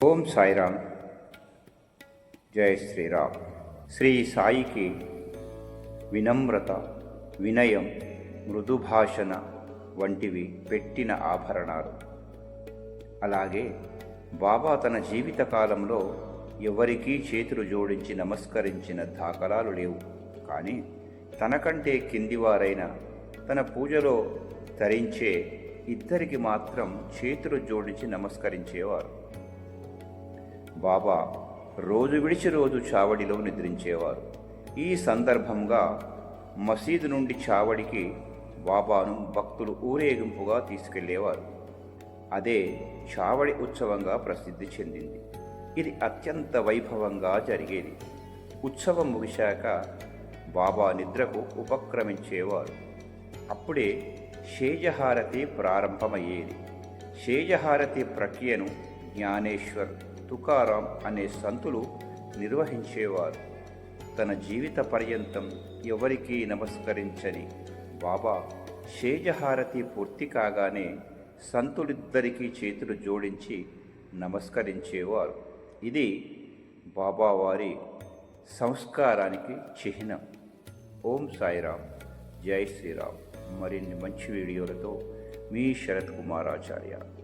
ఓం సాయిరామ్. జై శ్రీరామ్. శ్రీ సాయికి వినమ్రత, వినయం, మృదుభాషణ వంటివి పెట్టిన ఆభరణాలు. అలాగే బాబా తన జీవిత కాలంలో ఎవరికీ చేతులు జోడించి నమస్కరించిన దాఖలాలు లేవు. కానీ తనకంటే కిందివారైన తన పూజలో ధరించే ఇద్దరికి మాత్రం చేతులు జోడించి నమస్కరించేవారు. బాబా రోజు విడిచి రోజు చావడిలో నిద్రించేవారు. ఈ సందర్భంగా మసీదు నుండి చావడికి బాబాను భక్తులు ఊరేగింపుగా తీసుకెళ్లేవారు. అదే చావడి ఉత్సవంగా ప్రసిద్ధి చెందింది. ఇది అత్యంత వైభవంగా జరిగేది. ఉత్సవం ముగిశాక బాబా నిద్రకు ఉపక్రమించేవారు. అప్పుడే శేజహారతి ప్రారంభమయ్యేది. శేజహారతి ప్రక్రియను జ్ఞానేశ్వర్, తుకారాం అనే సంతులు నిర్వహించేవారు. తన జీవిత పర్యంతం ఎవరికీ నమస్కరించని బాబా శేజహారతి పూర్తి కాగానే సంతులిద్దరికీ చేతులు జోడించి నమస్కరించేవారు. ఇది బాబావారి సంస్కారానికి చిహ్నం. ఓం సాయిరామ్. జై శ్రీరామ్. మరిన్ని మంచి వీడియోలతో మీ శరత్ కుమారాచార్య.